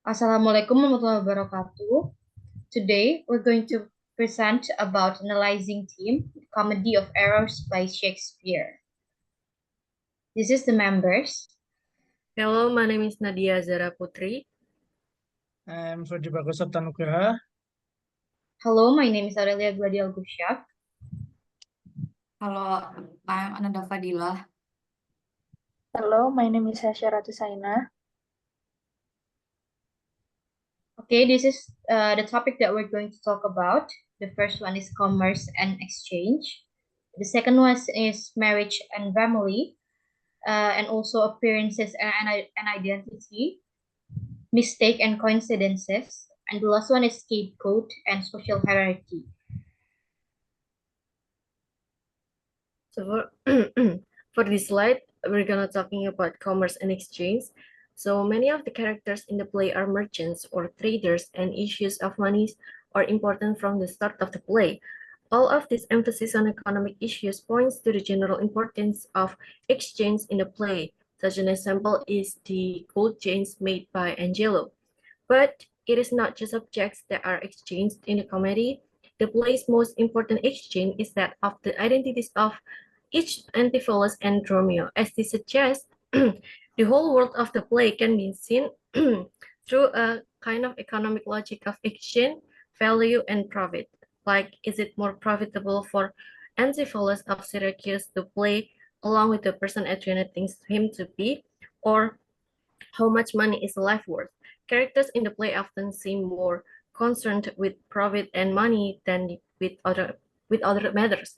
Assalamualaikum warahmatullahi wabarakatuh. Today, we're going to present about analyzing theme, Comedy of Errors by Shakespeare. This is the members. Hello, my name is Nadia Zara Putri. I'm Freddy Bagus Sabtanugraha. Hello, my name is Aurelia Gladial Gusyak. Hello, I'm Ananda Fadila. Hello, my name is Hasya Ratu Saina. Okay, this is the topic that we're going to talk about. The first one is commerce and exchange. The second one is marriage and family, and also appearances and identity, mistake and coincidences, and the last one is scapegoat and social hierarchy. So for this slide, we're gonna talking about commerce and exchange. So many of the characters in the play are merchants or traders, and issues of money are important from the start of the play. All of this emphasis on economic issues points to the general importance of exchange in the play. Such an example is the gold chains made by Angelo. But it is not just objects that are exchanged in the comedy. The play's most important exchange is that of the identities of each Antipholus and Dromio. As this suggests, the whole world of the play can be seen through a kind of economic logic of exchange, value, and profit. Like, is it more profitable for Antipholus of Syracuse to play along with the person Adriana thinks him to be, or how much money is life worth? Characters in the play often seem more concerned with profit and money than with other matters.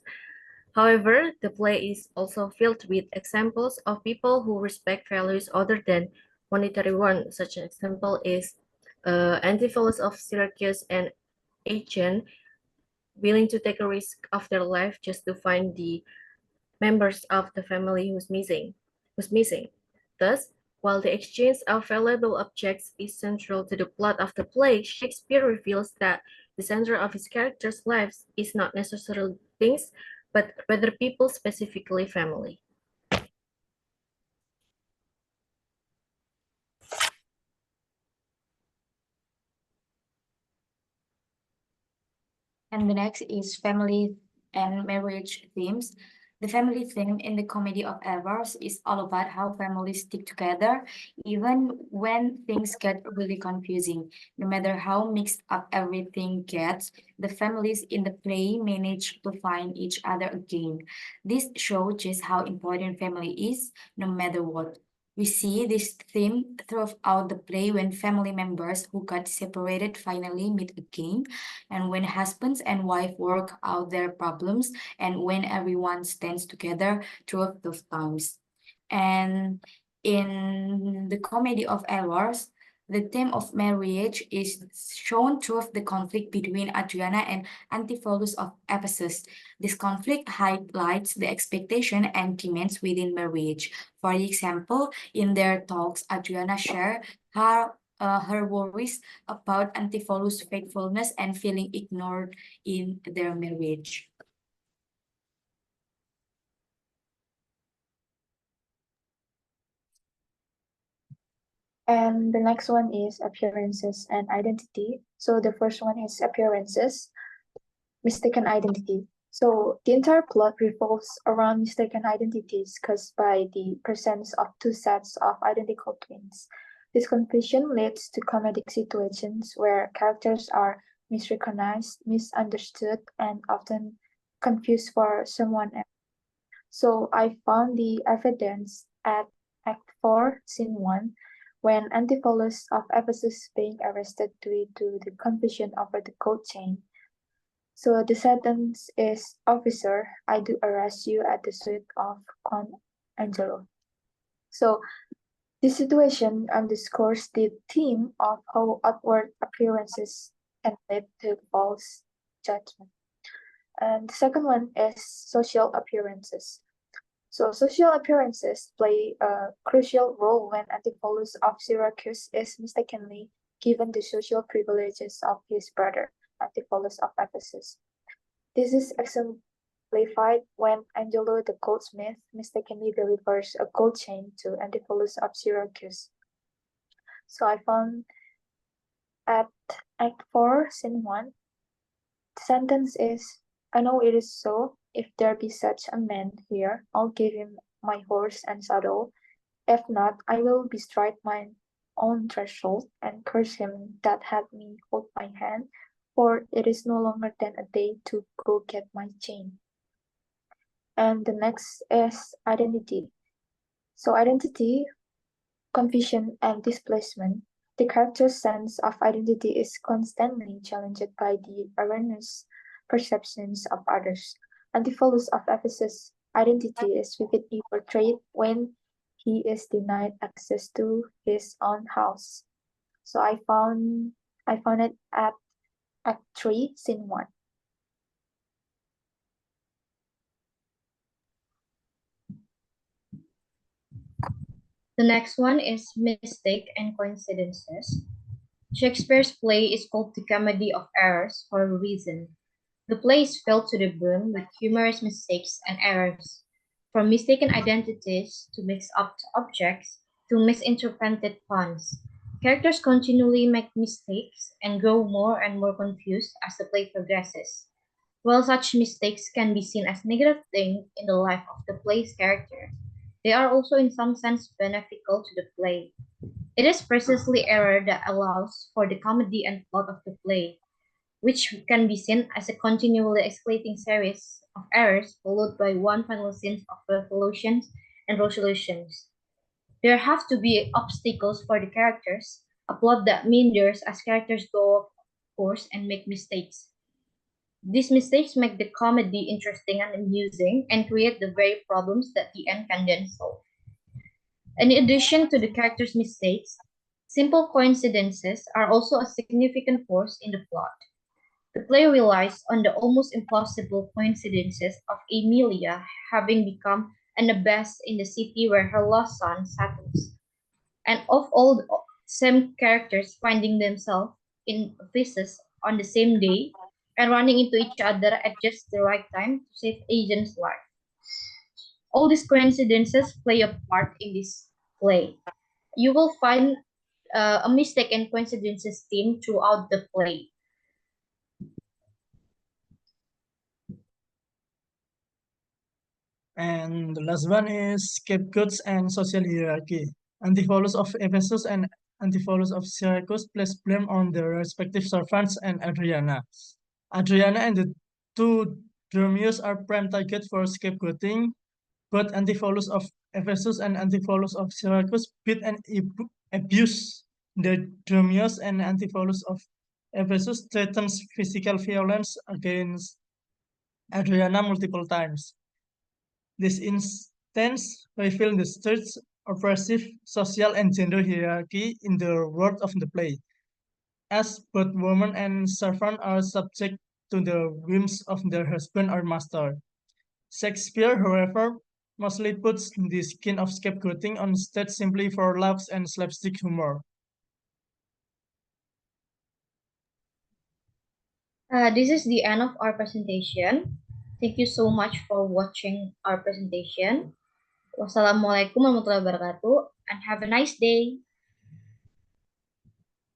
However, the play is also filled with examples of people who respect values other than monetary ones. Such an example is Antipholus of Syracuse and Aegeon willing to take a risk of their life just to find the members of the family who's missing. Thus, while the exchange of valuable objects is central to the plot of the play, Shakespeare reveals that the center of his characters' lives is not necessarily things, but rather people, specifically family. And the next is family and marriage themes. The family theme in the Comedy of Errors is all about how families stick together, even when things get really confusing. No matter how mixed up everything gets, the families in the play manage to find each other again. This shows just how important family is, no matter what. We see this theme throughout the play when family members who got separated finally meet again, and when husbands and wife work out their problems, and when everyone stands together through those times. And in the Comedy of Errors, the theme of marriage is shown through the conflict between Adriana and Antipholus of Ephesus. This conflict highlights the expectation and demands within marriage. For example, in their talks, Adriana shared her worries about Antipholus' faithfulness and feeling ignored in their marriage. And the next one is appearances and identity. So the first one is appearances, mistaken identity. So the entire plot revolves around mistaken identities caused by the presence of two sets of identical twins. This confusion leads to comedic situations where characters are misrecognized, misunderstood, and often confused for someone else. So I found the evidence at Act 4, Scene 1, when Antipholus of Ephesus being arrested due to the confusion over the gold chain. So the sentence is, "Officer, I do arrest you at the suit of Count Angelo." So this situation underscores the theme of how outward appearances can lead to false judgment. And the second one is social appearances. So social appearances play a crucial role when Antipholus of Syracuse is mistakenly given the social privileges of his brother, Antipholus of Ephesus. This is exemplified when Angelo the goldsmith mistakenly delivers a gold chain to Antipholus of Syracuse. So I found At Act 4, Scene 1, the sentence is, I know it is so. If there be such a man here, I'll give him my horse and saddle. If not, I will bestride mine own threshold and curse him that had me hold my hand, for it is no longer than a day to go get my chain. And the next is identity. So identity, confusion, and displacement. The character's sense of identity is constantly challenged by the erroneous perceptions of others. Antipholus of Ephesus' identity is vividly portrayed when he is denied access to his own house. So I found it at Act 3, Scene 1. The next one is mistake and coincidences. Shakespeare's play is called the Comedy of Errors for a reason. The play is filled to the brim with humorous mistakes and errors, from mistaken identities to mixed-up objects to misinterpreted puns. Characters continually make mistakes and grow more and more confused as the play progresses. While such mistakes can be seen as negative things in the life of the play's character, they are also in some sense beneficial to the play. It is precisely error that allows for the comedy and plot of the play, which can be seen as a continually escalating series of errors followed by one final scene of resolutions and resolutions. There have to be obstacles for the characters, a plot that meanders as characters go off course and make mistakes. These mistakes make the comedy interesting and amusing and create the very problems that the end can then solve. In addition to the characters' mistakes, simple coincidences are also a significant force in the plot. The play relies on the almost impossible coincidences of Emilia having become an abbess in the city where her lost son settles, and of all the same characters finding themselves in Ephesus on the same day and running into each other at just the right time to save Agent's life. All these coincidences play a part in this play. You will find a mistake and coincidences theme throughout the play. And the last one is scapegoats and social hierarchy. Antipholus of Ephesus and Antipholus of Syracuse place blame on their respective servants and Adriana. Adriana and the two Dromios are prime target for scapegoating. Both Antipholus of Ephesus and Antipholus of Syracuse beat and abuse the Dromios, and Antipholus of Ephesus threatens physical violence against Adriana multiple times. This instance reveals the strict, oppressive social and gender hierarchy in the world of the play, as both woman and servant are subject to the whims of their husband or master. Shakespeare, however, mostly puts the skin of scapegoating on stage simply for laughs and slapstick humor. This is the end of our presentation. Thank you so much for watching our presentation. Wassalamualaikum warahmatullahi wabarakatuh and have a nice day.